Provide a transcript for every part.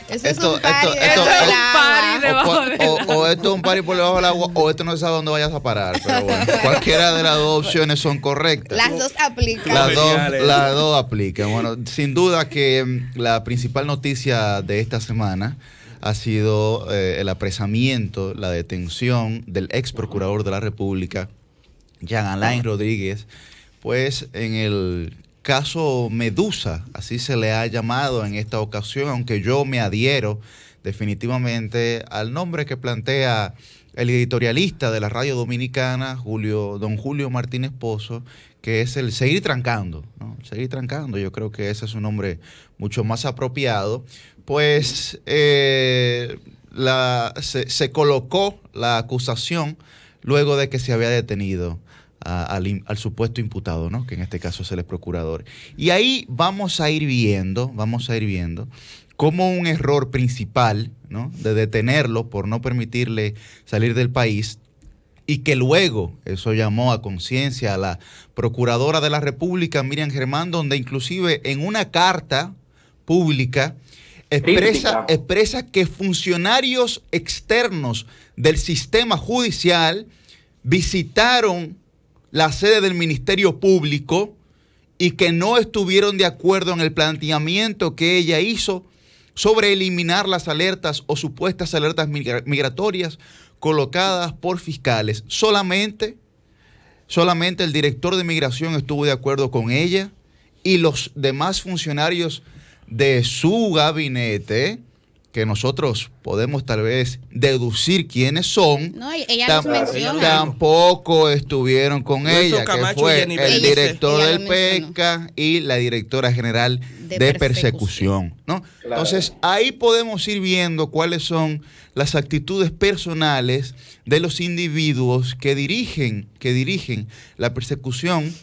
Eso es un party debajo del agua. O esto es un party por debajo del agua, o esto no se sabe dónde vayas a parar. Pero bueno, cualquiera de las dos opciones son correctas. Las dos aplican. Las dos aplican. Bueno, sin duda que la principal noticia de esta semana ha sido el apresamiento, la detención del ex procurador de la República, Jean Alain Rodríguez, pues en el caso Medusa, así se le ha llamado en esta ocasión, aunque yo me adhiero definitivamente al nombre que plantea el editorialista de la radio dominicana, don Julio Martínez Pozo, que es el seguir trancando, ¿no? Seguir trancando, yo creo que ese es un nombre mucho más apropiado, pues se colocó la acusación luego de que se había detenido al supuesto imputado, ¿no? Que en este caso es el procurador. Y ahí vamos a ir viendo cómo un error principal, ¿no? De detenerlo por no permitirle salir del país, y que luego eso llamó a conciencia a la Procuradora de la República, Miriam Germán, donde inclusive en una carta pública expresa que funcionarios externos del sistema judicial visitaron la sede del Ministerio Público y que no estuvieron de acuerdo en el planteamiento que ella hizo sobre eliminar las alertas o supuestas alertas migratorias colocadas por fiscales. Solamente el director de migración estuvo de acuerdo con ella, y los demás funcionarios de su gabinete, que nosotros podemos tal vez deducir quiénes son, no, ella los menciona, tampoco estuvieron con ella, que fue el director del PESCA y la directora general de persecución, ¿no? Claro. Entonces, ahí podemos ir viendo cuáles son las actitudes personales de los individuos que dirigen la persecución,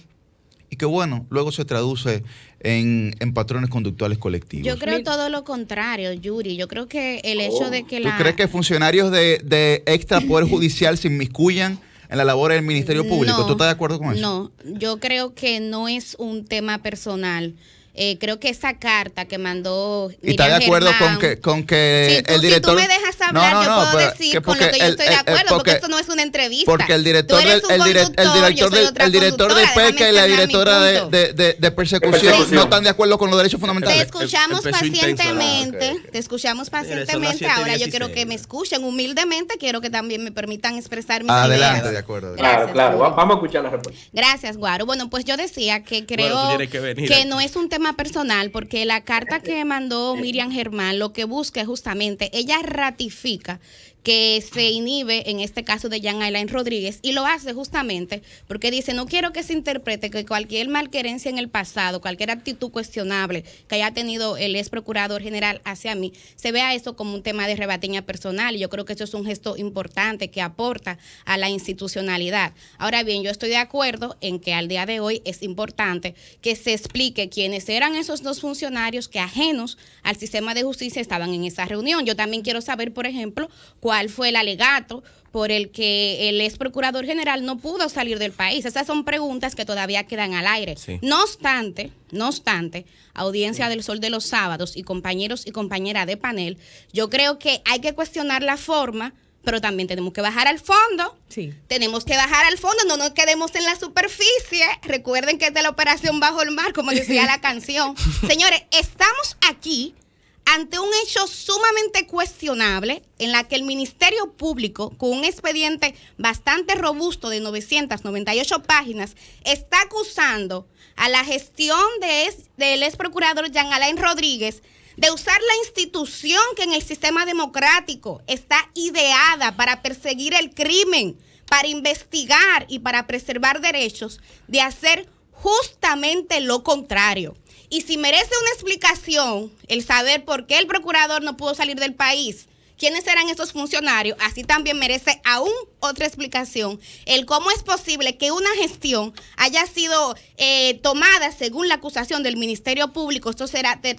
y que bueno, luego se traduce en patrones conductuales colectivos. Yo creo todo lo contrario, Yuri. Yo creo que el hecho de que ¿Tú crees que funcionarios de extra poder judicial se inmiscuyan en la labor del Ministerio Público? ¿Tú estás de acuerdo con eso? No, yo creo que no es un tema personal. Creo que esa carta que mandó Miriam ¿Y está de acuerdo Germán, con que el director... Si tú me dejas hablar, yo puedo decir con lo que yo estoy de acuerdo, porque esto no es una entrevista. Porque el director del PESCA y la directora de persecución no están de acuerdo con los derechos fundamentales. Te escuchamos pacientemente. Ahora yo quiero que me escuchen humildemente, quiero que también me permitan expresar mis ideas. Adelante, de acuerdo. Gracias, claro. Vamos a escuchar la respuesta. Gracias, Guaro. Bueno, pues yo decía que creo que no es un tema personal, porque la carta que mandó Miriam Germán lo que busca es justamente, ella ratifica que se inhibe en este caso de Jean Alain Rodríguez, y lo hace justamente porque dice: no quiero que se interprete que cualquier malquerencia en el pasado, cualquier actitud cuestionable que haya tenido el ex procurador general hacia mí, se vea eso como un tema de rebatiña personal, y yo creo que eso es un gesto importante que aporta a la institucionalidad. Ahora bien, yo estoy de acuerdo en que al día de hoy es importante que se explique quiénes eran esos dos funcionarios que, ajenos al sistema de justicia, estaban en esa reunión. Yo también quiero saber, por ejemplo, cuál fue el alegato por el que el ex procurador general no pudo salir del país. Esas son preguntas que todavía quedan al aire. Sí. No obstante, audiencia del Sol de los Sábados y compañeros y compañeras de panel, yo creo que hay que cuestionar la forma, pero también tenemos que bajar al fondo. Sí. Tenemos que bajar al fondo, no nos quedemos en la superficie. Recuerden que es de la operación Bajo el Mar, como decía la canción. Señores, estamos aquí ante un hecho sumamente cuestionable, en la que el Ministerio Público, con un expediente bastante robusto de 998 páginas, está acusando a la gestión del ex procurador Jean Alain Rodríguez de usar la institución que en el sistema democrático está ideada para perseguir el crimen, para investigar y para preservar derechos, de hacer justamente lo contrario. Y si merece una explicación el saber por qué el procurador no pudo salir del país, quiénes eran esos funcionarios, así también merece aún otra explicación el cómo es posible que una gestión haya sido tomada según la acusación del Ministerio Público, esto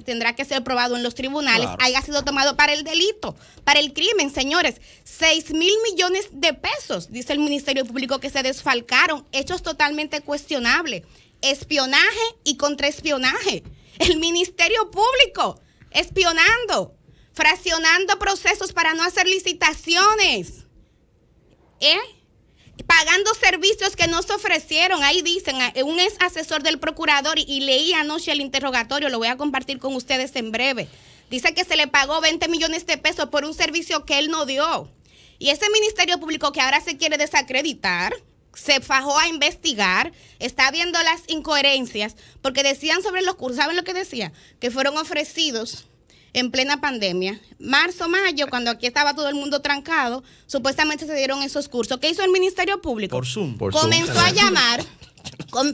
tendrá que ser probado en los tribunales, claro, haya sido tomado para el delito, para el crimen. Señores, 6,000 millones de pesos, dice el Ministerio Público, que se desfalcaron, hechos totalmente cuestionables. Espionaje y contraespionaje. El Ministerio Público espionando fraccionando procesos para no hacer licitaciones, pagando servicios que no se ofrecieron. Ahí dicen, un ex asesor del procurador, y leí anoche el interrogatorio, lo voy a compartir con ustedes en breve. Dice que se le pagó 20 millones de pesos por un servicio que él no dio. Y ese Ministerio Público que ahora se quiere desacreditar, se fajó a investigar, está viendo las incoherencias, porque decían sobre los cursos, ¿saben lo que decía? Que fueron ofrecidos en plena pandemia. Marzo, mayo, cuando aquí estaba todo el mundo trancado, supuestamente se dieron esos cursos. ¿Qué hizo el Ministerio Público? Por Zoom. Comenzó a llamar,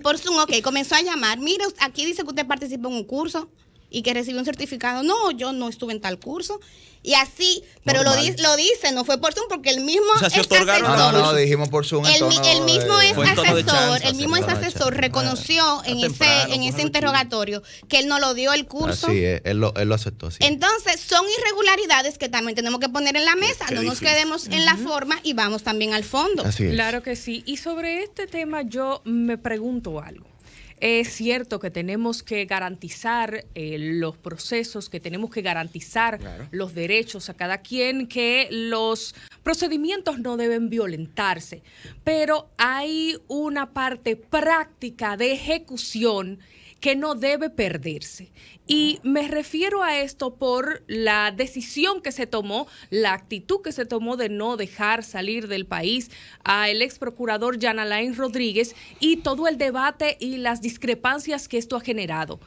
por Zoom, comenzó a llamar. Mire, aquí dice que usted participó en un curso y que recibió un certificado. No, yo no estuve en tal curso. Y así, pero lo dice, no fue por Zoom, porque el mismo No, dijimos por Zoom. El mismo ex asesor reconoció en ese interrogatorio que él no lo dio el curso. Así es, él lo aceptó. Así. Entonces, son irregularidades que también tenemos que poner en la mesa. No nos quedemos en la forma y vamos también al fondo. Así es. Claro que sí. Y sobre este tema yo me pregunto algo. Es cierto que tenemos que garantizar los procesos, que tenemos que garantizar los derechos a cada quien, que los procedimientos no deben violentarse, pero hay una parte práctica de ejecución que no debe perderse. Y me refiero a esto por la decisión que se tomó, la actitud que se tomó de no dejar salir del país al ex procurador Jean Alain Rodríguez y todo el debate y las discrepancias que esto ha generado.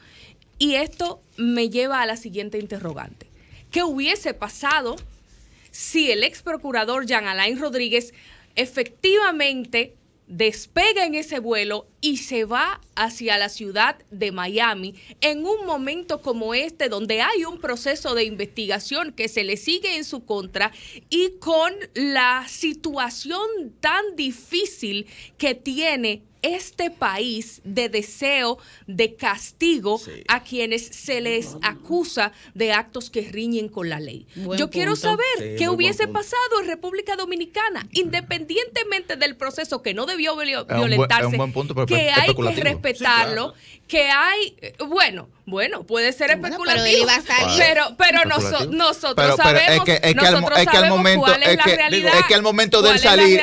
Y esto me lleva a la siguiente interrogante. ¿Qué hubiese pasado si el ex procurador Jean Alain Rodríguez efectivamente despega en ese vuelo y se va hacia la ciudad de Miami en un momento como este, donde hay un proceso de investigación que se le sigue en su contra y con la situación tan difícil que tiene este país de deseo de castigo a quienes se les acusa de actos que riñen con la ley? Yo quiero saber qué hubiese pasado en República Dominicana, independientemente del proceso que no debió violentarse, es un buen punto, que hay que respetarlo, que hay, bueno, puede ser especulativo, pero nosotros sabemos, cuál es la realidad. Es que al momento del salir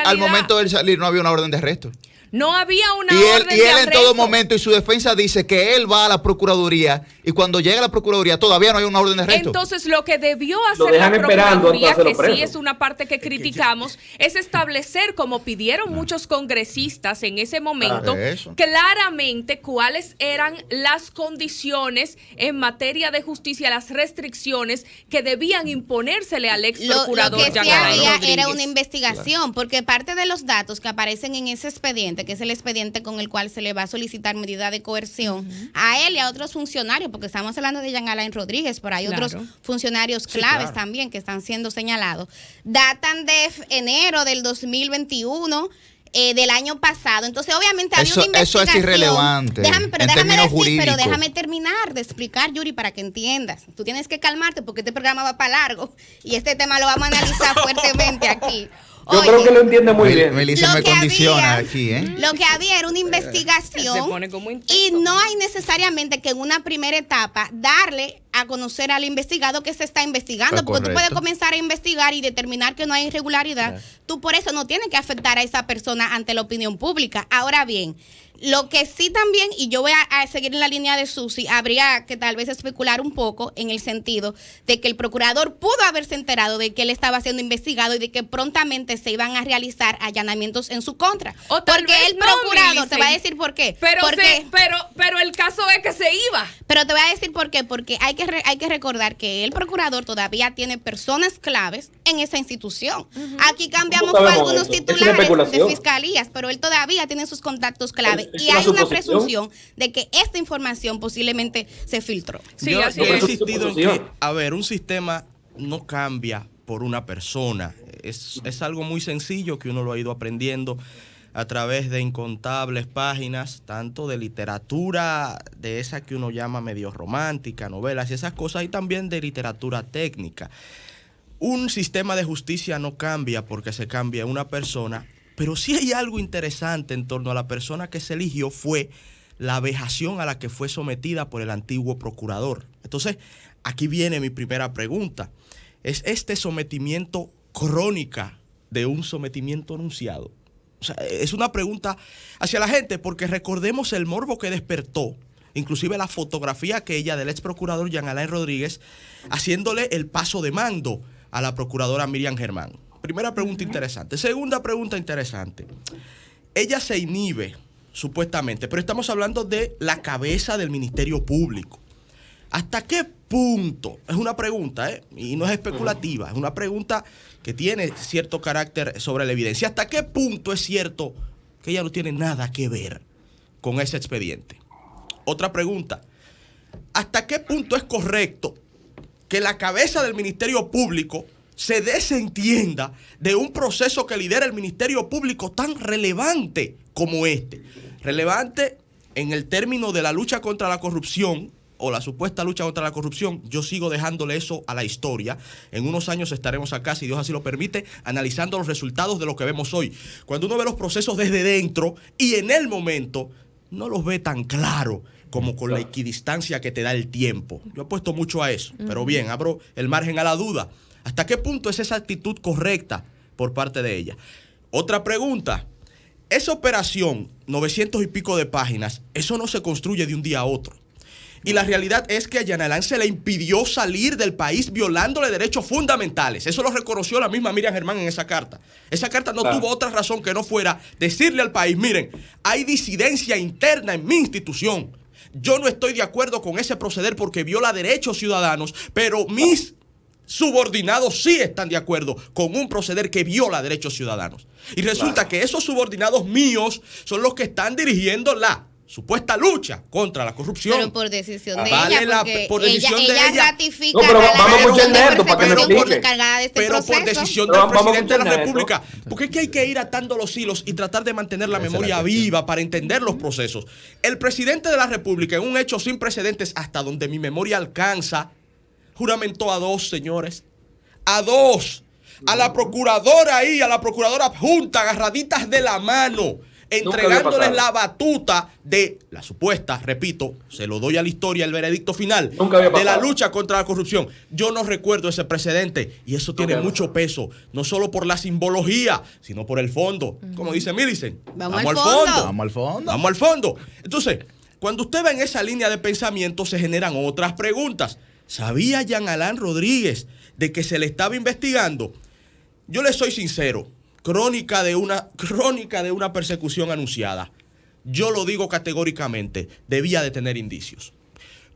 no había una orden de arresto. No había una orden de arresto. Y él en todo momento, y su defensa dice que él va a la Procuraduría, y cuando llega a la Procuraduría todavía no hay una orden de arresto. Entonces lo que debió hacer la Procuraduría, que sí es una parte que criticamos, es establecer, como pidieron muchos congresistas en ese momento, claramente cuáles eran las condiciones en materia de justicia, las restricciones que debían imponérsele al ex procurador. Lo que sí había era una investigación, porque parte de los datos que aparecen en ese expediente, que es el expediente con el cual se le va a solicitar medida de coerción a él y a otros funcionarios, porque estamos hablando de Jean Alain Rodríguez, pero hay otros funcionarios claves también que están siendo señalados. Datan de enero del 2021, del año pasado. Entonces, obviamente había una investigación. Eso es irrelevante. Déjame terminar de explicar, Yuri, para que entiendas. Tú tienes que calmarte porque este programa va para largo y este tema lo vamos a analizar fuertemente aquí. Yo creo que lo entiende muy bien. Melissa me condiciona aquí, Lo que había era una investigación y no hay necesariamente que en una primera etapa darle a conocer al investigado que se está investigando, porque tú puedes comenzar a investigar y determinar que no hay irregularidad. Tú por eso no tienes que afectar a esa persona ante la opinión pública. Ahora bien, lo que sí también, y yo voy a seguir en la línea de Susi, habría que tal vez especular un poco en el sentido de que el procurador pudo haberse enterado de que él estaba siendo investigado y de que prontamente se iban a realizar allanamientos en su contra. Porque el procurador, te va a decir por qué. Pero el caso es que se iba. Pero te voy a decir por qué, porque hay que recordar que el procurador todavía tiene personas claves en esa institución. Aquí cambiamos con algunos titulares de fiscalías, pero él todavía tiene sus contactos claves. Y hay una presunción de que esta información posiblemente se filtró. Sí, yo he insistido en que, un sistema no cambia por una persona. Es algo muy sencillo que uno lo ha ido aprendiendo a través de incontables páginas, tanto de literatura, de esa que uno llama medio romántica, novelas y esas cosas, y también de literatura técnica. Un sistema de justicia no cambia porque se cambia una persona. Pero sí hay algo interesante en torno a la persona que se eligió, fue la vejación a la que fue sometida por el antiguo procurador. Entonces, aquí viene mi primera pregunta. ¿Es este sometimiento crónica de un sometimiento anunciado? O sea, es una pregunta hacia la gente, porque recordemos el morbo que despertó, inclusive la fotografía aquella del ex procurador Jean Alain Rodríguez haciéndole el paso de mando a la procuradora Miriam Germán. Primera pregunta interesante. Segunda pregunta interesante. Ella se inhibe, supuestamente, pero estamos hablando de la cabeza del Ministerio Público. ¿Hasta qué punto? Es una pregunta, y no es especulativa, es una pregunta que tiene cierto carácter sobre la evidencia. ¿Hasta qué punto es cierto que ella no tiene nada que ver con ese expediente? Otra pregunta. ¿Hasta qué punto es correcto que la cabeza del Ministerio Público se desentienda de un proceso que lidera el Ministerio Público tan relevante como este? Relevante en el término de la lucha contra la corrupción, o la supuesta lucha contra la corrupción. Yo sigo dejándole eso a la historia. En unos años estaremos acá, si Dios así lo permite, analizando los resultados de lo que vemos hoy. Cuando uno ve los procesos desde dentro y en el momento, no los ve tan claro como con la equidistancia que te da el tiempo. Yo he puesto mucho a eso, pero bien, abro el margen a la duda. ¿Hasta qué punto es esa actitud correcta por parte de ella? Otra pregunta. Esa operación, 900 y pico de páginas, eso no se construye de un día a otro. Y la realidad es que a Jean Alain se le impidió salir del país violándole derechos fundamentales. Eso lo reconoció la misma Miriam Germán en esa carta. Esa carta no tuvo otra razón que no fuera decirle al país, miren, hay disidencia interna en mi institución. Yo no estoy de acuerdo con ese proceder porque viola derechos ciudadanos, pero mis subordinados sí están de acuerdo con un proceder que viola derechos ciudadanos. Y resulta que esos subordinados míos son los que están dirigiendo la supuesta lucha contra la corrupción. Pero por decisión de ella, porque por decisión ella de ella ratifica no, pero vamos a escuchar Nerdo para que nos explique. Encargada de este pero proceso. Por decisión del presidente de la República. Porque es que hay que ir atando los hilos y tratar de mantener la memoria viva para entender los procesos. El presidente de la República, en un hecho sin precedentes hasta donde mi memoria alcanza, juramentó a dos, señores. A dos. A la procuradora ahí, a la procuradora adjunta, agarraditas de la mano, entregándoles la batuta de la supuesta, repito, se lo doy a la historia, el veredicto final, de la lucha contra la corrupción. Yo no recuerdo ese precedente y eso tiene mucho peso, no solo por la simbología, sino por el fondo. Como dice Millicent, vamos al fondo. Vamos al fondo. Vamos al fondo. Entonces, cuando usted va en esa línea de pensamiento, se generan otras preguntas. ¿Sabía Jean Alain Rodríguez de que se le estaba investigando? Yo le soy sincero. Crónica de una persecución anunciada. Yo lo digo categóricamente, debía de tener indicios.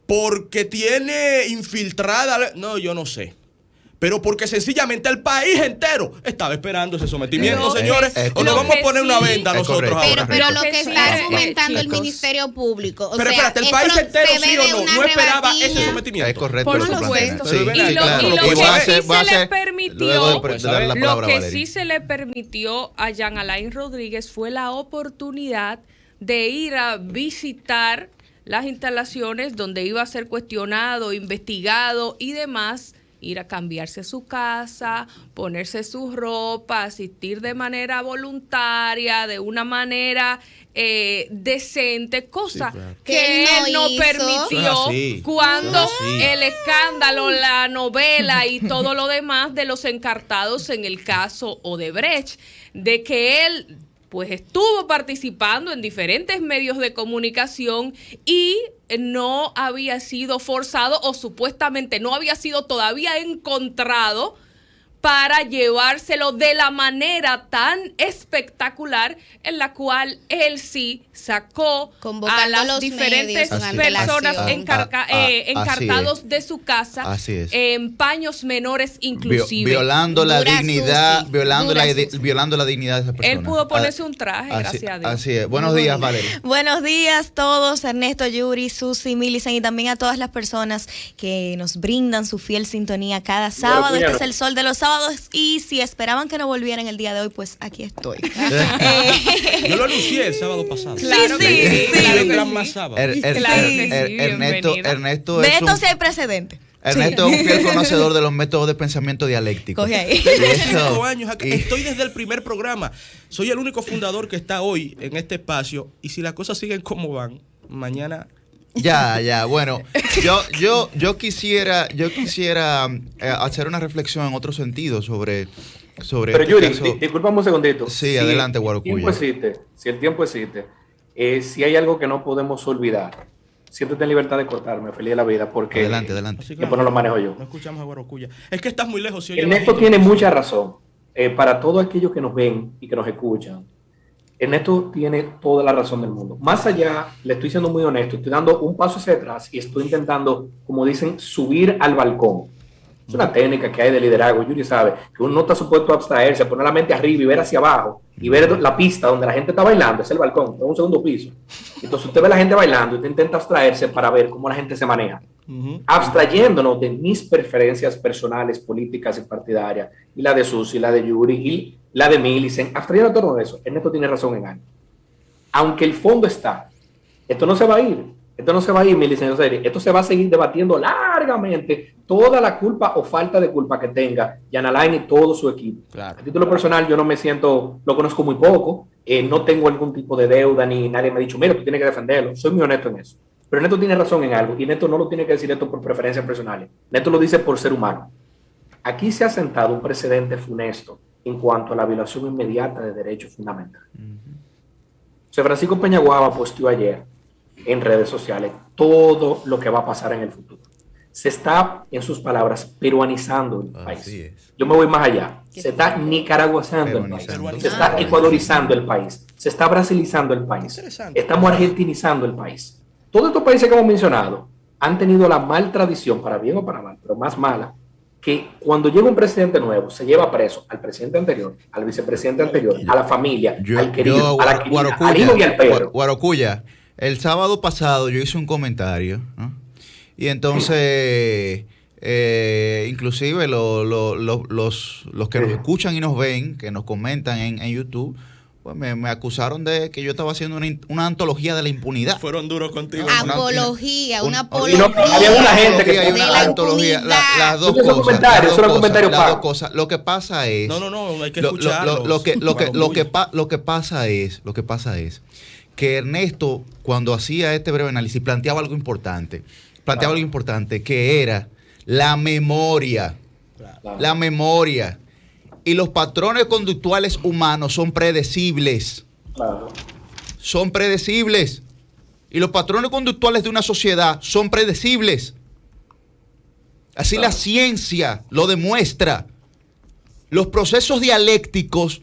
Porque tiene infiltrada, no, yo no sé. Pero porque sencillamente el país entero estaba esperando ese sometimiento, señores. O nos vamos a poner una venda nosotros ahora. Pero lo que está argumentando el Ministerio Público. Pero espérate, el país entero sí o no esperaba ese sometimiento. Es correcto. Por supuesto. Sí, y lo que sí se le permitió a Jean Alain Rodríguez fue la oportunidad de ir a visitar las instalaciones donde iba a ser cuestionado, investigado y demás, ir a cambiarse su casa, ponerse su ropa, asistir de manera voluntaria, de una manera decente, cosa que él no permitió cuando el escándalo, la novela y todo lo demás de los encartados en el caso Odebrecht, de que él pues estuvo participando en diferentes medios de comunicación y no había sido forzado o supuestamente no había sido todavía encontrado para llevárselo de la manera tan espectacular en la cual él sí sacó a las diferentes personas encartados de su casa en paños menores inclusive. Violando la dignidad, violando la dignidad de esa persona. Él pudo ponerse un traje, gracias a Dios. Así es. Buenos días, Valeria. Buenos días a todos, Ernesto, Yuri, Susi, Millicent y también a todas las personas que nos brindan su fiel sintonía cada sábado. Este es el sol de los sábados y si esperaban que no volvieran el día de hoy, pues aquí estoy. Yo lo anuncié el sábado pasado. Claro que sí. Vendrán más sábados. Ernesto de esto sí hay precedente. Ernesto es un fiel conocedor de los métodos de pensamiento dialéctico. Coge ahí. 5 años acá. Estoy desde el primer programa. Soy el único fundador que está hoy en este espacio y si las cosas siguen como van, mañana Ya. Bueno, yo quisiera hacer una reflexión en otro sentido sobre Pero este Yuri, caso. discúlpame un segundito. Sí, adelante, Guarocuya. Si el tiempo existe, si hay algo que no podemos olvidar, siéntete en libertad de cortarme, feliz de la vida, porque Adelante. después no lo manejo yo. No escuchamos a Guarocuya. Es que estás muy lejos. Si Ernesto tiene mucha razón. Para todos aquellos que nos ven y que nos escuchan, Ernesto tiene toda la razón del mundo. Más allá, le estoy siendo muy honesto, estoy dando un paso hacia atrás y estoy intentando, como dicen, subir al balcón. Es una técnica que hay de liderazgo. Yuri sabe que uno no está supuesto a abstraerse, a poner la mente arriba y ver hacia abajo y ver la pista donde la gente está bailando, es el balcón, es un segundo piso. Entonces usted ve a la gente bailando y usted intenta abstraerse para ver cómo la gente se maneja. Abstrayéndonos de mis preferencias personales, políticas y partidarias, y la de Susi, la de Yuri, y la de Millicent, abstrayendo todo eso. Ernesto tiene razón en algo. Aunque el fondo está, esto no se va a ir. Esto no se va a ir, Millicent, esto se va a seguir debatiendo largamente toda la culpa o falta de culpa que tenga Jan Alain y todo su equipo. Claro. A título personal, yo no me siento, lo conozco muy poco, no tengo algún tipo de deuda, ni nadie me ha dicho, mira, tú tienes que defenderlo. Soy muy honesto en eso. Pero Neto tiene razón en algo, y Neto no lo tiene que decir esto por preferencias personales. Neto lo dice por ser humano. Aquí se ha sentado un precedente funesto en cuanto a la violación inmediata de derechos fundamentales. José Francisco Peñaguaba posteó ayer en redes sociales todo lo que va a pasar en el futuro. Se está, en sus palabras, peruanizando el país. Yo me voy más allá. Se está nicaraguazando el país. Se está ecuadorizando el país. Se está brasilizando el país. Estamos argentinizando el país. Todos estos países que hemos mencionado han tenido la mal tradición, para bien o para mal, pero más mala, que cuando llega un presidente nuevo, se lleva preso al presidente anterior, al vicepresidente anterior, a la familia, al querido, a la querida, al hijo y al perro. Guarocuya, el sábado pasado yo hice un comentario, ¿no? Y entonces, inclusive los que nos escuchan y nos ven, que nos comentan en YouTube, pues me acusaron de que yo estaba haciendo una antología de la impunidad. Fueron duros contigo. Apología, una apología. Había una gente que hay una antología, las dos cosas. Lo que pasa es... No, hay que escucharlos. Lo que pasa es que Ernesto, cuando hacía este breve análisis, planteaba algo importante, que era la memoria. La memoria. Y los patrones conductuales humanos son predecibles. Son predecibles. Y los patrones conductuales de una sociedad son predecibles. Así la ciencia lo demuestra. Los procesos dialécticos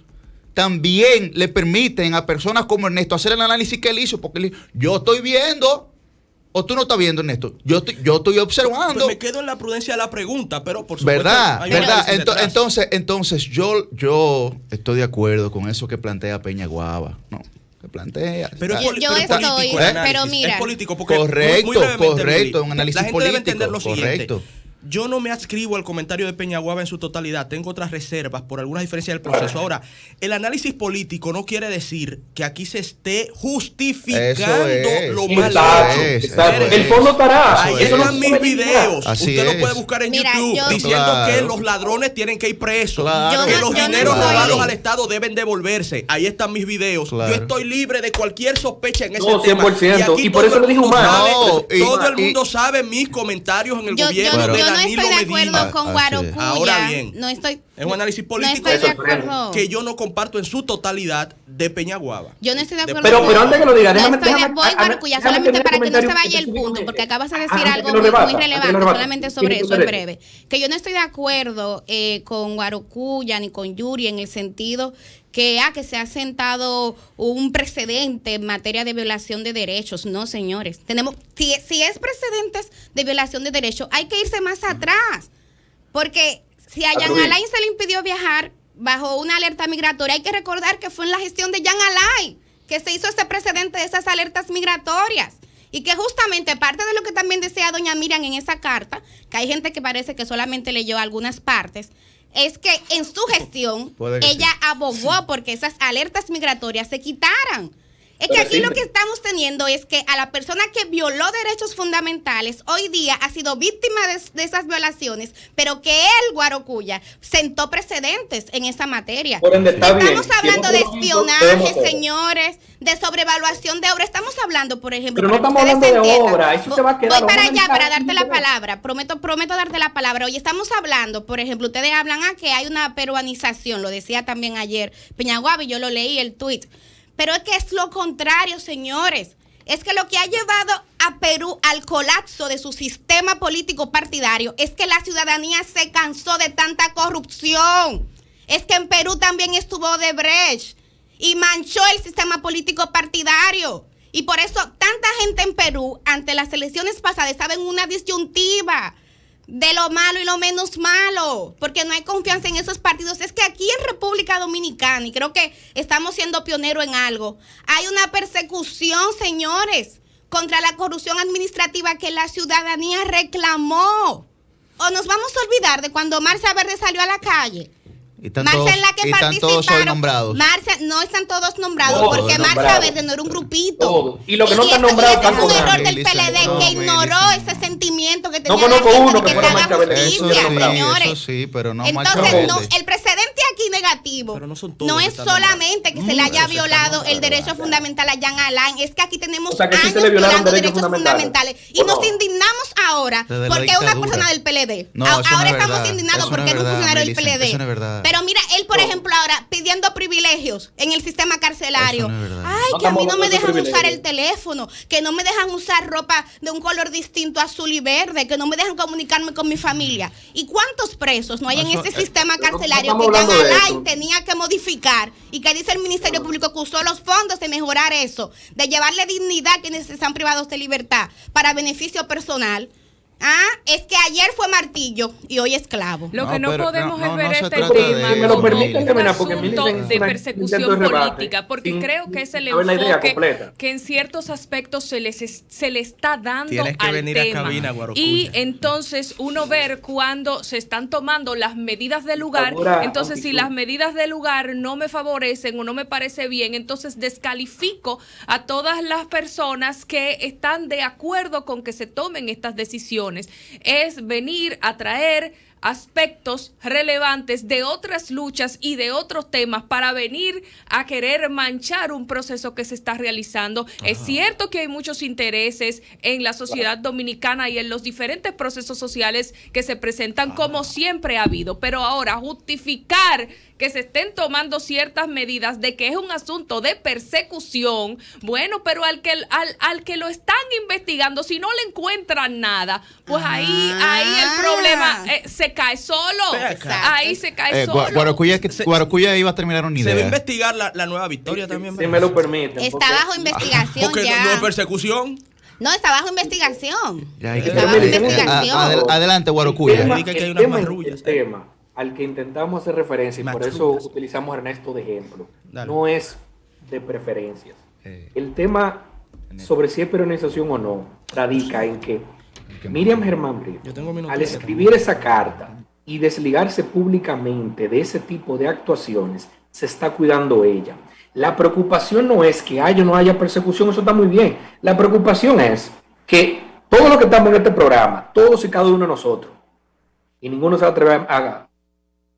también le permiten a personas como Ernesto hacer el análisis que él hizo, porque yo estoy viendo, o tú no estás viendo, Ernesto, yo estoy observando. Pues me quedo en la prudencia de la pregunta, pero por supuesto. ¿Verdad? Entonces yo estoy de acuerdo con eso que plantea Peñaguaba, ¿no? Que plantea. Pero mira, es político porque correcto, un análisis la gente político, debe entender lo correcto. Siguiente. Yo no me adscribo al comentario de Peñaguaba en su totalidad. Tengo otras reservas por algunas diferencias del proceso. Ahora, el análisis político no quiere decir que aquí se esté justificando lo mal hecho. El fondo estará. Ahí están mis videos. Usted lo puede buscar en YouTube diciendo que los ladrones tienen que ir presos. Que los dineros robados al Estado deben devolverse. Ahí están mis videos. Yo estoy libre de cualquier sospecha en ese tema. 100%. Y por eso lo dije humano. Todo el mundo sabe mis comentarios en el gobierno de no estoy de acuerdo con Guarocuya. Ahora bien, es un análisis político que yo no comparto en su totalidad de Peñaguaba. Yo no estoy de acuerdo. Pero antes que lo diga, déjame Guarocuya, solamente para que no se vaya el punto, porque acabas de decir algo muy relevante, solamente sobre eso en breve. Que yo no estoy de acuerdo con Guarocuya ni con Yuri en el sentido que se ha sentado un precedente en materia de violación de derechos. No, señores. Si es precedentes de violación de derechos, hay que irse más atrás. Porque si a Jan Alain se le impidió viajar bajo una alerta migratoria, hay que recordar que fue en la gestión de Jan Alain que se hizo ese precedente de esas alertas migratorias. Y que justamente parte de lo que también decía doña Miriam en esa carta, que hay gente que parece que solamente leyó algunas partes, es que en su gestión ella abogó porque esas alertas migratorias se quitaran. Es que aquí lo que estamos teniendo es que a la persona que violó derechos fundamentales hoy día ha sido víctima de esas violaciones, pero que él, Guarocuya, sentó precedentes en esa materia. Estamos hablando de espionaje, señores, de sobrevaluación de obra. Estamos hablando, por ejemplo, pero no estamos hablando de obra, eso se va a quedar. Voy para allá para darte la palabra, prometo darte la palabra. Hoy estamos hablando, por ejemplo, ustedes hablan que hay una peruanización, lo decía también ayer Peñaguabi, yo lo leí el tuit. Pero es que es lo contrario, señores. Es que lo que ha llevado a Perú al colapso de su sistema político partidario es que la ciudadanía se cansó de tanta corrupción. Es que en Perú también estuvo Odebrecht y manchó el sistema político partidario. Y por eso tanta gente en Perú, ante las elecciones pasadas, estaba en una disyuntiva de lo malo y lo menos malo, porque no hay confianza en esos partidos. Es que aquí en República Dominicana, y creo que estamos siendo pioneros en algo, hay una persecución, señores, contra la corrupción administrativa que la ciudadanía reclamó. ¿O nos vamos a olvidar de cuando Marcia Verde salió a la calle? Marcia en la que participaron. Todos hoy nombrados. Marcia, no están todos nombrados, porque Marcia Verde no era un grupito. Todo. Y lo que no están nombrados están con un error del PLD que ignoró ese sentimiento que tenía la gente que fuera haga justicia, señores. Eso sí, pero no. Entonces, no, el precedente aquí negativo no es solamente que se le haya violado el derecho fundamental a Jean Alain, es que aquí tenemos años violando derechos fundamentales. Y nos indignamos ahora porque es una persona del PLD. Ahora estamos indignados porque es un funcionario del PLD. Eso no es verdad. Pero mira, él, por ejemplo, ahora pidiendo privilegios en el sistema carcelario. Ay, que a mí no me dejan usar el teléfono, que no me dejan usar ropa de un color distinto, azul y verde, que no me dejan comunicarme con mi familia. ¿Y cuántos presos no hay en ese sistema carcelario que Jean Alain tenía que modificar y que dice el Ministerio Público que usó los fondos de mejorar eso, de llevarle dignidad a quienes están privados de libertad para beneficio personal? Es que ayer fue martillo y hoy esclavo. Lo que no podemos es ver este tema me lo permiten, un asunto de persecución política, porque creo que es el enfoque que en ciertos aspectos se le está dando Tienes que al venir tema. A cabina, Guarocuya. Y entonces uno ver cuando se están tomando las medidas del lugar, entonces si las medidas del lugar no me favorecen o no me parece bien, entonces descalifico a todas las personas que están de acuerdo con que se tomen estas decisiones. Es venir a traer aspectos relevantes de otras luchas y de otros temas para venir a querer manchar un proceso que se está realizando. Es cierto que hay muchos intereses en la sociedad dominicana y en los diferentes procesos sociales que se presentan, como siempre ha habido, pero ahora justificar que se estén tomando ciertas medidas de que es un asunto de persecución, bueno, pero al que lo están investigando, si no le encuentran nada, pues ahí el problema se cae solo. Ahí se cae solo. Guarocuya iba a terminar una idea. Se va a investigar la nueva Victoria también. Si me lo permiten. Está bajo investigación porque ya. no es persecución. No, está bajo investigación. Adelante, Guarocuya. El tema al que intentamos hacer referencia, y por eso utilizamos a Ernesto de ejemplo, no es de preferencias. El tema sobre si es peronismo o no radica en que Miriam Germán Brito, al escribir esa carta y desligarse públicamente de ese tipo de actuaciones, se está cuidando ella. La preocupación no es que haya o no haya persecución, eso está muy bien. La preocupación es que todos los que estamos en este programa, todos y cada uno de nosotros, y ninguno se atreve a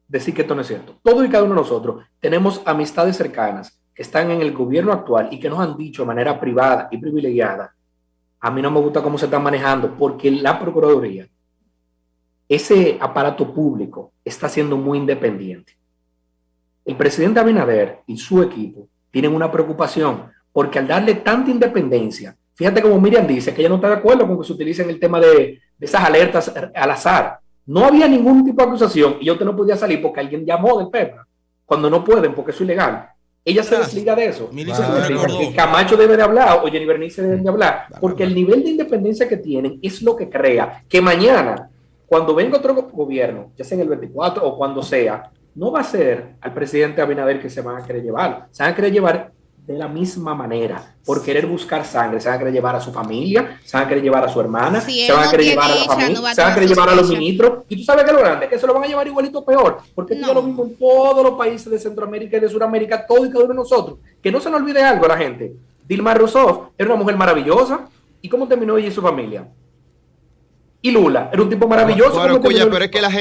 decir que esto no es cierto, todos y cada uno de nosotros tenemos amistades cercanas que están en el gobierno actual y que nos han dicho de manera privada y privilegiada: a mí no me gusta cómo se están manejando, porque la Procuraduría, ese aparato público, está siendo muy independiente. El presidente Abinader y su equipo tienen una preocupación, porque al darle tanta independencia, fíjate como Miriam dice que ella no está de acuerdo con que se utilicen el tema de esas alertas al azar. No había ningún tipo de acusación y usted no podía salir porque alguien llamó del PEPA, cuando no pueden porque eso es ilegal. Ella se desliga de eso. Que Camacho debe de hablar o Jenny Bernice deben de hablar, porque el nivel de independencia que tienen es lo que crea que mañana, cuando venga otro gobierno, ya sea en el 24 o cuando sea, no va a ser al presidente Abinader que se van a querer llevar. Se van a querer llevar de la misma manera, por querer buscar sangre. Se van a querer llevar a su familia, se van a querer llevar a su hermana, se van a querer llevar a la familia, se van a querer llevar a los ministros. Y tú sabes que lo grande, que se lo van a llevar igualito peor, porque esto es lo mismo en todos los países de Centroamérica y de Sudamérica, todo y cada uno de nosotros. Que no se nos olvide algo a la gente. Dilma Rousseff era una mujer maravillosa. ¿Y cómo terminó ella y su familia? Y Lula era un tipo maravilloso. Bueno, Cuya, pero es que la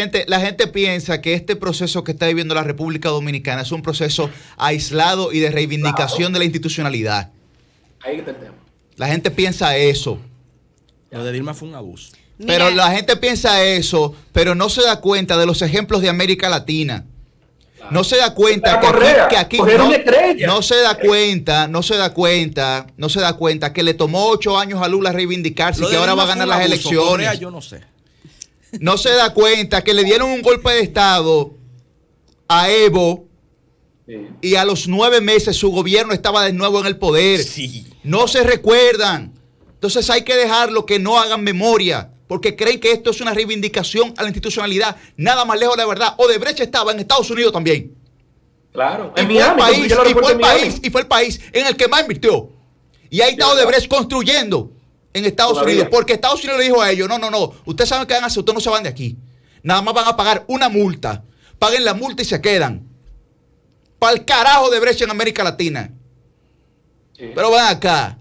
gente piensa que este proceso que está viviendo la República Dominicana es un proceso aislado y de reivindicación de la institucionalidad. Ahí está el tema. La gente piensa eso. Lo de Dilma fue un abuso. Pero la gente piensa eso, pero no se da cuenta de los ejemplos de América Latina. No se da cuenta que aquí no se da cuenta que le tomó 8 años a Lula reivindicarse y que ahora va a ganar las elecciones. Correa, yo no sé. No se da cuenta que le dieron un golpe de Estado a Evo y a los 9 meses su gobierno estaba de nuevo en el poder. Sí. No se recuerdan. Entonces hay que dejarlo que no hagan memoria, porque creen que esto es una reivindicación a la institucionalidad. Nada más lejos de la verdad. Odebrecht estaba en Estados Unidos también. Claro. Y fue el país en el que más invirtió. Y ahí está Odebrecht construyendo en Estados Unidos, porque Estados Unidos le dijo a ellos, no, ustedes saben qué van a hacer, ustedes no se van de aquí. Nada más van a pagar una multa. Paguen la multa y se quedan. Para el carajo Odebrecht en América Latina. Sí. Pero van acá.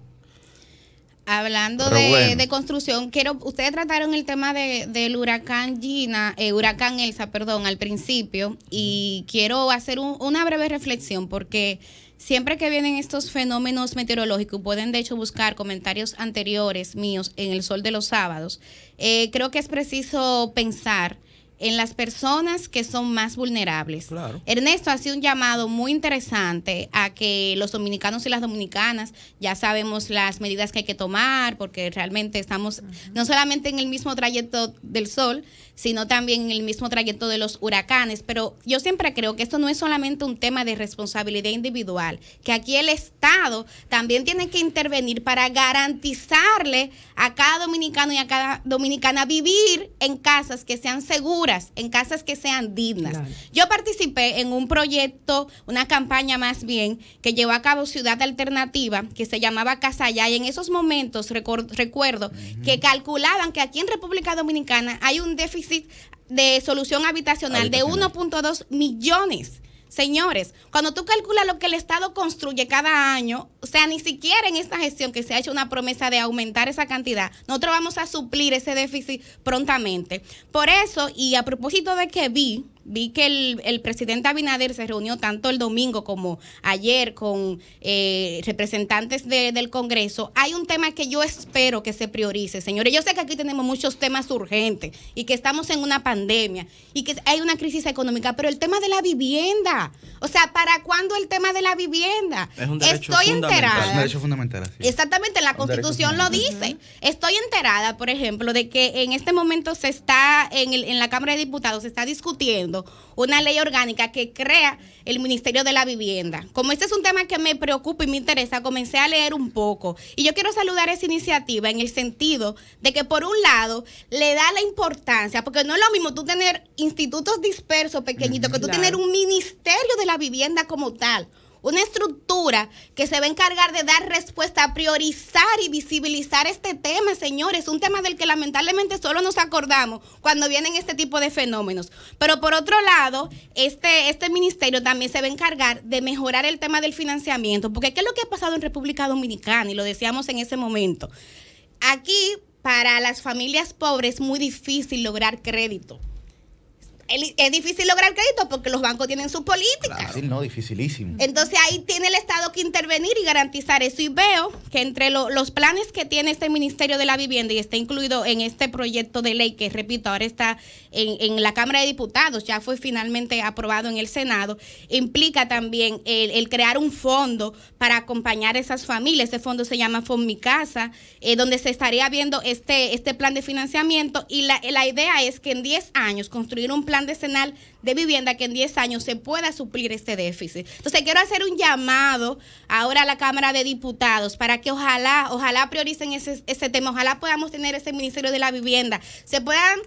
Hablando de construcción, ustedes trataron el tema del huracán Elsa, al principio, y quiero hacer una breve reflexión, porque siempre que vienen estos fenómenos meteorológicos, pueden de hecho buscar comentarios anteriores míos en El Sol de los Sábados, creo que es preciso pensar en las personas que son más vulnerables. Claro. Ernesto hace un llamado muy interesante a que los dominicanos y las dominicanas ya sabemos las medidas que hay que tomar, porque realmente estamos no solamente en el mismo trayecto del sol, sino también en el mismo trayecto de los huracanes. Pero yo siempre creo que esto no es solamente un tema de responsabilidad individual, que aquí el Estado también tiene que intervenir para garantizarle a cada dominicano y a cada dominicana vivir en casas que sean seguras, en casas que sean dignas. Claro. Yo participé en un proyecto, una campaña más bien, que llevó a cabo Ciudad Alternativa, que se llamaba Casa Ya, y en esos momentos recuerdo que calculaban que aquí en República Dominicana hay un déficit de solución habitacional de 1.2 millones. Señores, cuando tú calculas lo que el Estado construye cada año, o sea, ni siquiera en esta gestión que se ha hecho una promesa de aumentar esa cantidad, nosotros vamos a suplir ese déficit prontamente. Por eso, y a propósito de que vi que el presidente Abinader se reunió tanto el domingo como ayer con representantes del Congreso, hay un tema que yo espero que se priorice, señores. Yo sé que aquí tenemos muchos temas urgentes y que estamos en una pandemia y que hay una crisis económica, pero el tema de la vivienda, o sea, ¿para cuándo el tema de la vivienda? Es un derecho Estoy enterada. Es un derecho fundamental. Así. Exactamente, la Constitución lo dice. Estoy enterada, por ejemplo, de que en este momento se está, en la Cámara de Diputados, se está discutiendo una ley orgánica que crea el Ministerio de la Vivienda. Como este es un tema que me preocupa y me interesa, comencé a leer un poco. Y yo quiero saludar esa iniciativa en el sentido de que, por un lado, le da la importancia, porque no es lo mismo tú tener institutos dispersos pequeñitos que tú tener un Ministerio de la Vivienda como tal. Una estructura que se va a encargar de dar respuesta, a priorizar y visibilizar este tema, señores. Un tema del que lamentablemente solo nos acordamos cuando vienen este tipo de fenómenos. Pero por otro lado, este ministerio también se va a encargar de mejorar el tema del financiamiento. Porque ¿qué es lo que ha pasado en República Dominicana? Y lo decíamos en ese momento. Aquí, para las familias pobres, es muy difícil lograr crédito. Es difícil lograr crédito porque los bancos tienen sus políticas. Claro, no, dificilísimo. Entonces ahí tiene el Estado que intervenir y garantizar eso. Y veo que entre los planes que tiene este Ministerio de la Vivienda, y está incluido en este proyecto de ley que, repito, ahora está en la Cámara de Diputados, ya fue finalmente aprobado en el Senado, implica también el crear un fondo para acompañar a esas familias. Ese fondo se llama FONMICASA, donde se estaría viendo este plan de financiamiento, y la idea es que en 10 años construir un plan decenal de vivienda que en 10 años se pueda suplir este déficit. Entonces quiero hacer un llamado ahora a la Cámara de Diputados para que ojalá prioricen ese tema, ojalá podamos tener ese Ministerio de la Vivienda, se puedan,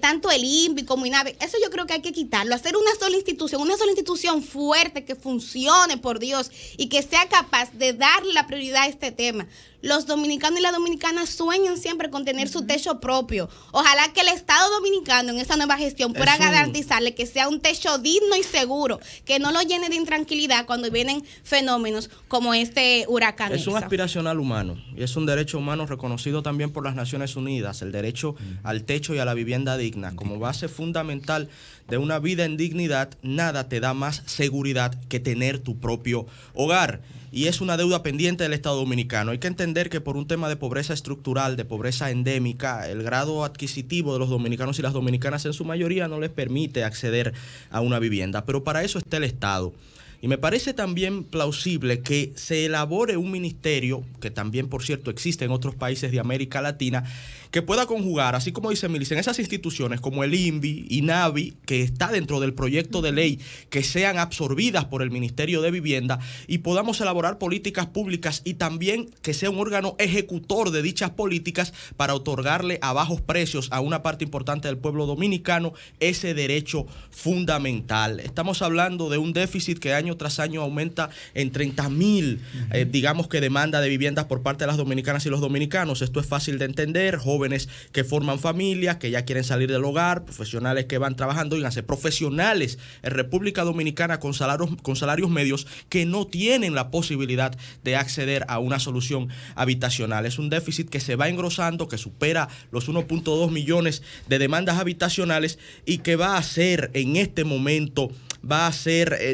tanto el INVI como INAVE, eso yo creo que hay que quitarlo, hacer una sola institución fuerte, que funcione, por Dios, y que sea capaz de darle la prioridad a este tema. los dominicanos y las dominicanas sueñan siempre con tener su techo propio. Ojalá que el Estado dominicano en esa nueva gestión pueda garantizarle que sea un techo digno y seguro, que no lo llene de intranquilidad cuando vienen fenómenos como este huracán. Es un aspiracional humano y es un derecho humano reconocido también por las Naciones Unidas, el derecho al techo y a la vivienda digna. Como base fundamental de una vida en dignidad, nada te da más seguridad que tener tu propio hogar. Y es una deuda pendiente del Estado dominicano. Hay que entender que por un tema de pobreza estructural, de pobreza endémica, el grado adquisitivo de los dominicanos y las dominicanas en su mayoría no les permite acceder a una vivienda. Pero para eso está el Estado. Y me parece también plausible que se elabore un ministerio, que también, por cierto, existe en otros países de América Latina, que pueda conjugar, así como dice Millicent, esas instituciones como el INVI, INAVI, que está dentro del proyecto de ley, que sean absorbidas por el Ministerio de Vivienda y podamos elaborar políticas públicas y también que sea un órgano ejecutor de dichas políticas para otorgarle a bajos precios a una parte importante del pueblo dominicano ese derecho fundamental. Estamos hablando de un déficit que año tras año aumenta en 30,000, digamos que demanda de viviendas por parte de las dominicanas y los dominicanos. Esto es fácil de entender, jóvenes que forman familias, que ya quieren salir del hogar, profesionales que van trabajando, díganse, profesionales en República Dominicana con salarios medios que no tienen la posibilidad de acceder a una solución habitacional. Es un déficit que se va engrosando, que supera los 1.2 millones de demandas habitacionales y que va a ser en este momento,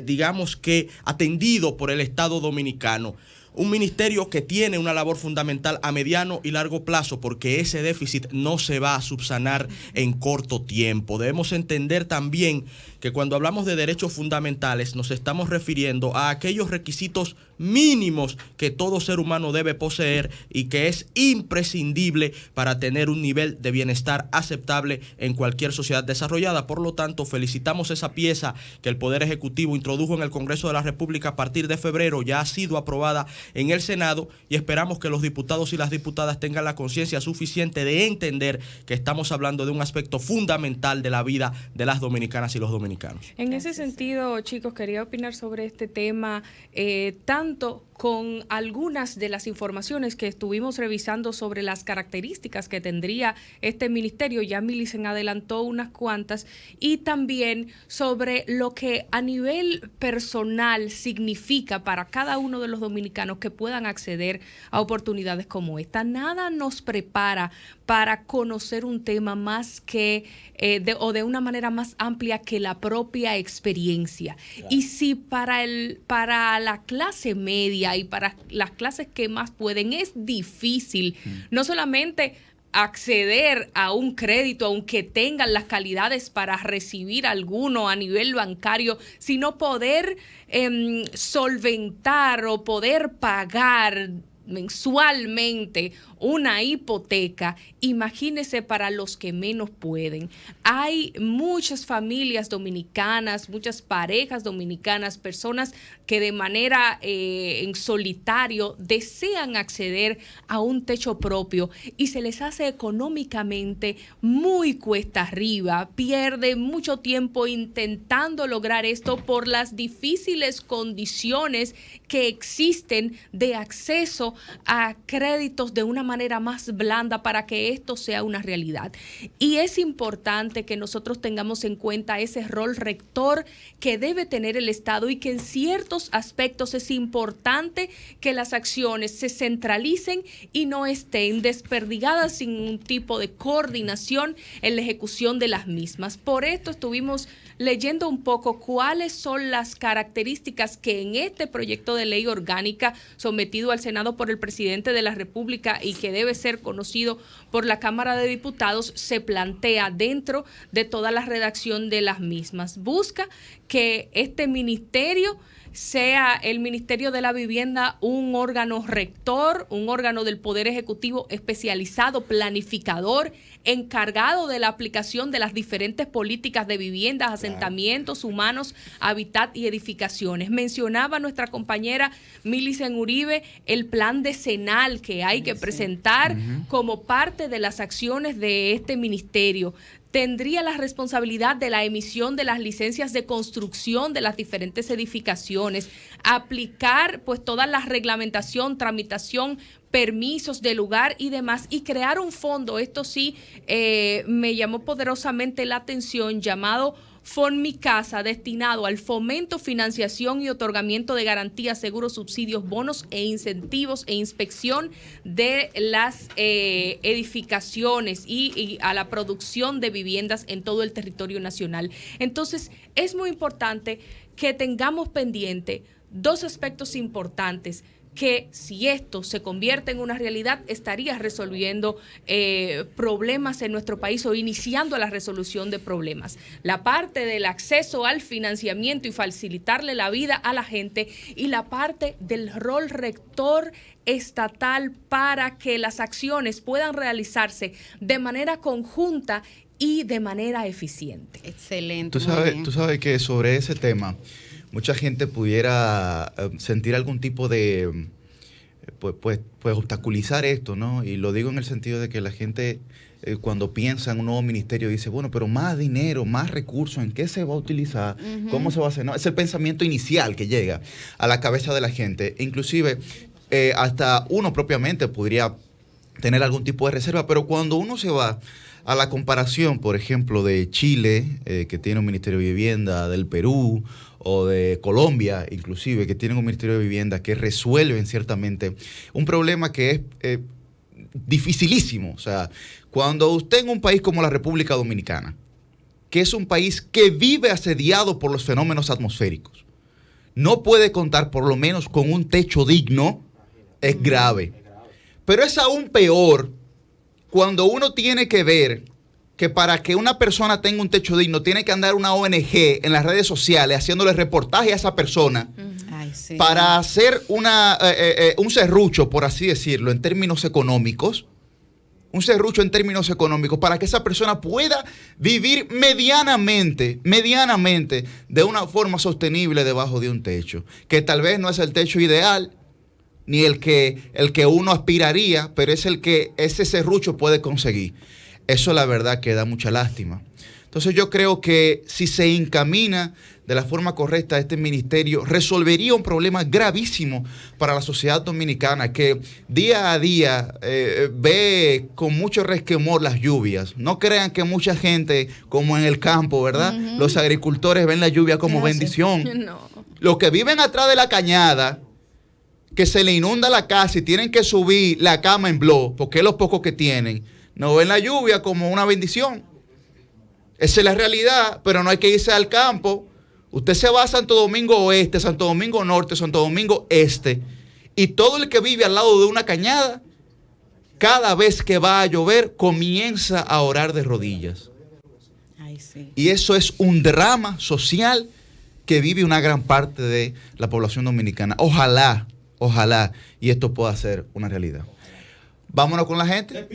digamos que atendido por el Estado dominicano. Un ministerio que tiene una labor fundamental a mediano y largo plazo, porque ese déficit no se va a subsanar en corto tiempo. Debemos entender también que cuando hablamos de derechos fundamentales nos estamos refiriendo a aquellos requisitos mínimos que todo ser humano debe poseer y que es imprescindible para tener un nivel de bienestar aceptable en cualquier sociedad desarrollada. Por lo tanto, felicitamos esa pieza que el Poder Ejecutivo introdujo en el Congreso de la República a partir de febrero, ya ha sido aprobada en el Senado y esperamos que los diputados y las diputadas tengan la conciencia suficiente de entender que estamos hablando de un aspecto fundamental de la vida de las dominicanas y los dominicanos. En ese sentido, chicos, quería opinar sobre este tema, tanto con algunas de las informaciones que estuvimos revisando sobre las características que tendría este ministerio, ya Millicent adelantó unas cuantas, y también sobre lo que a nivel personal significa para cada uno de los dominicanos que puedan acceder a oportunidades como esta. Nada nos prepara para conocer un tema más que de una manera más amplia que la propia experiencia. Claro. Y si para la clase media y para las clases que más pueden es difícil, no solamente acceder a un crédito, aunque tengan las calidades para recibir alguno a nivel bancario, sino poder solventar o poder pagar mensualmente una hipoteca, imagínese para los que menos pueden. Hay muchas familias dominicanas, muchas parejas dominicanas, personas que de manera en solitario desean acceder a un techo propio y se les hace económicamente muy cuesta arriba, pierden mucho tiempo intentando lograr esto por las difíciles condiciones que existen de acceso a créditos de una manera más blanda para que esto sea una realidad. Y es importante que nosotros tengamos en cuenta ese rol rector que debe tener el Estado y que en ciertos aspectos es importante que las acciones se centralicen y no estén desperdigadas sin un tipo de coordinación en la ejecución de las mismas. Por esto estuvimos leyendo un poco cuáles son las características que en este proyecto de ley orgánica sometido al Senado por el presidente de la República y que debe ser conocido por la Cámara de Diputados se plantea dentro de toda la redacción de las mismas. Busca que este ministerio sea el Ministerio de la Vivienda un órgano rector, un órgano del Poder Ejecutivo especializado, planificador, encargado de la aplicación de las diferentes políticas de viviendas, asentamientos humanos, hábitat y edificaciones. Mencionaba nuestra compañera Millicent Uribe el plan decenal que hay que presentar como parte de las acciones de este ministerio. tendría la responsabilidad de la emisión de las licencias de construcción de las diferentes edificaciones, aplicar pues toda la reglamentación, tramitación, permisos de lugar y demás, y crear un fondo. Esto sí me llamó poderosamente la atención, llamado FONMICASA, destinado al fomento, financiación y otorgamiento de garantías, seguros, subsidios, bonos e incentivos e inspección de las edificaciones y a la producción de viviendas en todo el territorio nacional. Entonces, es muy importante que tengamos pendiente dos aspectos importantes, que si esto se convierte en una realidad, estaría resolviendo problemas en nuestro país o iniciando la resolución de problemas. La parte del acceso al financiamiento y facilitarle la vida a la gente, y la parte del rol rector estatal para que las acciones puedan realizarse de manera conjunta y de manera eficiente. Excelente. Tú sabes que sobre ese tema mucha gente pudiera sentir algún tipo de, pues obstaculizar esto, ¿no? Y lo digo en el sentido de que la gente cuando piensa en un nuevo ministerio dice, bueno, pero más dinero, más recursos, ¿en qué se va a utilizar? ¿Cómo se va a hacer? No, es el pensamiento inicial que llega a la cabeza de la gente. Inclusive, hasta uno propiamente podría tener algún tipo de reserva, pero cuando uno se va a la comparación, por ejemplo, de Chile, que tiene un Ministerio de Vivienda, del Perú, o de Colombia, inclusive, que tienen un Ministerio de Vivienda que resuelven ciertamente un problema que es dificilísimo. O sea, cuando usted en un país como la República Dominicana, que es un país que vive asediado por los fenómenos atmosféricos, no puede contar por lo menos con un techo digno, es grave. Pero es aún peor cuando uno tiene que ver que para que una persona tenga un techo digno tiene que andar una ONG en las redes sociales haciéndole reportaje a esa persona para hacer un serrucho, por así decirlo, en términos económicos, para que esa persona pueda vivir medianamente de una forma sostenible debajo de un techo, que tal vez no es el techo ideal, ni el que uno aspiraría, pero es el que ese serrucho puede conseguir. Eso la verdad que da mucha lástima. Entonces yo creo que si se encamina de la forma correcta este ministerio, resolvería un problema gravísimo para la sociedad dominicana, que día a día ve con mucho resquemor las lluvias. No crean que mucha gente, como en el campo, ¿verdad? Los agricultores ven la lluvia como bendición. No. Los que viven atrás de la cañada, que se le inunda la casa y tienen que subir la cama en bloque, porque es lo poco que tienen, no ven la lluvia como una bendición. Esa es la realidad, pero no hay que irse al campo. Usted se va a Santo Domingo Oeste, Santo Domingo Norte, Santo Domingo Este, y todo el que vive al lado de una cañada, cada vez que va a llover, comienza a orar de rodillas. Ay, sí. Y eso es un drama social que vive una gran parte de la población dominicana. Ojalá, y esto pueda ser una realidad. Vámonos con la gente.